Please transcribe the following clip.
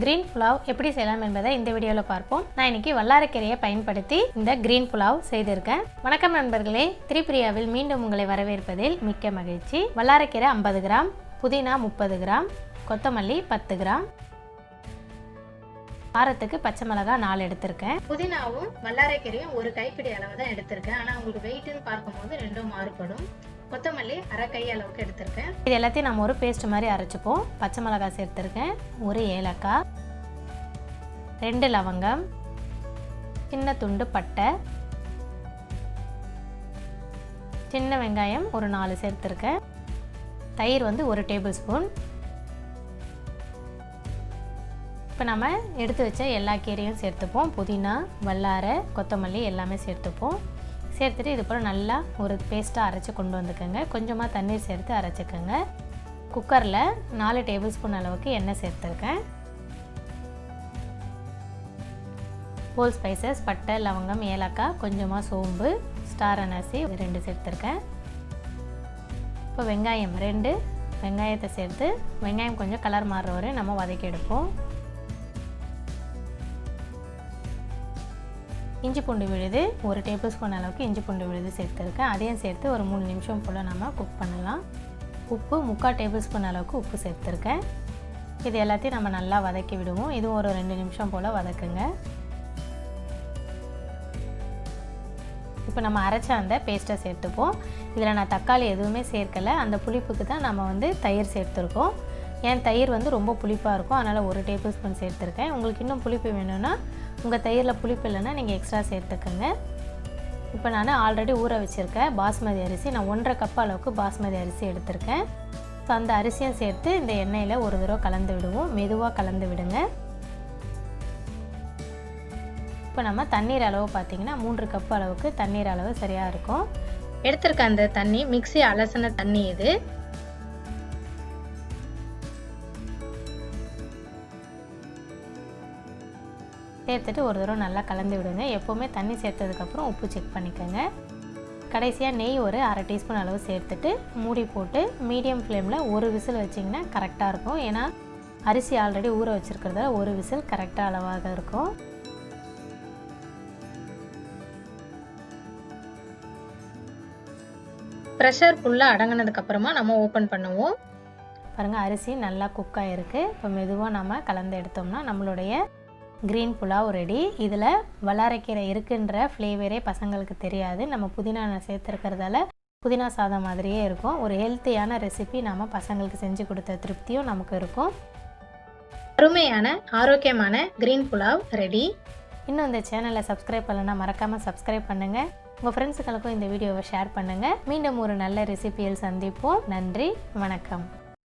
Green pulao எப்படி செய்யலாம் என்பதை இந்த வீடியோவில் பார்ப்போம். நான் இன்னைக்கு வல்லாரை கீரையை பயன்படுத்தி இந்த கிரீன் புலாவ் செய்திருக்கேன். வணக்கம் நண்பர்களே, திரிபிரியாவில் மீண்டும் உங்களை வரவேற்பதில் மிக்க மகிழ்ச்சி. வல்லாரை கீரை 50 கிராம், புதினா 30 கிராம், கொத்தமல்லி 10 கிராம், காரத்துக்கு பச்சை மிளகாய் 4 எடுத்திருக்கேன். புதினாவும் வல்லாரை கீரையும் ஒரு கைப்பிடி அளவு தான் எடுத்திருக்கேன். ஆனால் உங்களுக்கு வெயிட்னு பார்க்கும்போது ரெண்டும் மாறுபடும். கொத்தமல்லி அரை கை அளவுக்கு எடுத்திருக்கேன். இது எல்லாத்தையும் நம்ம ஒரு பேஸ்ட் மாதிரி அரைச்சிப்போம். பச்சை மிளகாய் சேர்த்துருக்கேன், ஒரு ஏலக்காய், 2 லவங்கம், சின்ன துண்டு பட்டை, சின்ன வெங்காயம் ஒரு 4 சேர்த்துருக்கேன், தயிர் வந்து 1 டேபிள் ஸ்பூன். இப்போ நம்ம எடுத்து வச்ச எல்லா கீரையும் சேர்த்துப்போம். புதினா, வல்லாரை, கொத்தமல்லி எல்லாமே சேர்த்துப்போம். சேர்த்துட்டு இது போல் நல்லா ஒரு பேஸ்ட்டாக அரைச்சி கொண்டு வந்துக்கோங்க. கொஞ்சமாக தண்ணீர் சேர்த்து அரைச்சிக்கோங்க. குக்கரில் 4 டேபிள் ஸ்பூன் அளவுக்கு எண்ணெய் சேர்த்துருக்கேன். ஹோல் ஸ்பைசஸ் பட்டை, லவங்கம், ஏலக்காய், கொஞ்சமாக சோம்பு, ஸ்டார் அனாசி 2 சேர்த்துருக்கேன். இப்போ வெங்காயம் 2 வெங்காயத்தை சேர்த்து வெங்காயம் கொஞ்சம் கலர் மாறுற வரை நம்ம வதக்கி எடுப்போம். இஞ்சி பூண்டு விழுது 1 டேபிள் ஸ்பூன் அளவுக்கு இஞ்சி பூண்டு விழுது சேர்த்துருக்கேன். அதையும் சேர்த்து ஒரு 3 நிமிஷம் போல் நம்ம குக் பண்ணலாம். உப்பு 3/4 டேபிள் ஸ்பூன் அளவுக்கு உப்பு சேர்த்துருக்கேன். இது எல்லாத்தையும் நம்ம நல்லா வதக்கி விடுவோம். இதுவும் ஒரு 2 நிமிஷம் போல் வதக்குங்க. இப்போ நம்ம அரைச்ச அந்த பேஸ்ட்டை சேர்த்துப்போம். இதில் நான் தக்காளி எதுவுமே சேர்க்கலை. அந்த புளிப்புக்கு தான் நம்ம வந்து தயிர் சேர்த்துருக்கோம். ஏன் தயிர் வந்து ரொம்ப புளிப்பாக இருக்கும், அதனால் 1 டேபிள் ஸ்பூன் சேர்த்துருக்கேன். உங்களுக்கு இன்னும் புளிப்பு வேணும்னா உங்கள் தயிரில் புளிப்பு இல்லைன்னா நீங்கள் எக்ஸ்ட்ரா சேர்த்துக்கோங்க. இப்போ நான் ஆல்ரெடி ஊற வச்சுருக்கேன் பாஸ்மதி அரிசி. நான் 1.5 கப் அளவுக்கு பாஸ்மதி அரிசி எடுத்திருக்கேன். ஸோ அந்த அரிசியும் சேர்த்து இந்த எண்ணெயில் ஒரு தடவை கலந்து விடுவோம். மெதுவாக கலந்து விடுங்க. இப்போ நம்ம தண்ணீர் அளவு பார்த்திங்கன்னா 3 கப் அளவுக்கு தண்ணீர் அளவு சரியாக இருக்கும். எடுத்திருக்க அந்த தண்ணி மிக்ஸி அலசின தண்ணி இது. சேர்த்துட்டு ஒரு தடவை நல்லா கலந்து விடுங்க. எப்போவுமே தண்ணி சேர்த்ததுக்கப்புறம் உப்பு செக் பண்ணிக்கோங்க. கடைசியாக நெய் ஒரு அரை டீஸ்பூன் அளவு சேர்த்துட்டு மூடி போட்டு மீடியம் ஃப்ளேமில் ஒரு விசில் வச்சிங்கன்னா கரெக்டாக இருக்கும். ஏன்னா அரிசி ஆல்ரெடி ஊற வச்சுருக்கிறதால ஒரு விசில் கரெக்டாக அளவாக இருக்கும். ப்ரெஷர் ஃபுல்லாக அடங்கினதுக்கப்புறமா நம்ம ஓப்பன் பண்ணுவோம். பாருங்கள், அரிசி நல்லா குக் ஆகிருக்கு. இப்போ மெதுவாக நம்ம கலந்து எடுத்தோம்னா நம்மளுடைய கிரீன் புலாவ் ரெடி. இதில் வல்லாரை கீரை இருக்குன்ற ஃப்ளேவரே பசங்களுக்கு தெரியாது. நம்ம புதினா சேர்த்துருக்கிறதால புதினா சாதம் மாதிரியே இருக்கும். ஒரு ஹெல்த்தியான ரெசிபி நம்ம பசங்களுக்கு செஞ்சு கொடுத்த திருப்தியும் நமக்கு இருக்கும். அருமையான ஆரோக்கியமான கிரீன் புலாவ் ரெடி. இன்னும் இந்த சேனலை சப்ஸ்கிரைப் பண்ணலைன்னா மறக்காமல் சப்ஸ்கிரைப் பண்ணுங்கள். உங்கள் ஃப்ரெண்ட்ஸுகளுக்கும் இந்த வீடியோவை ஷேர் பண்ணுங்கள். மீண்டும் ஒரு நல்ல ரெசிபியில் சந்திப்போம். நன்றி, வணக்கம்.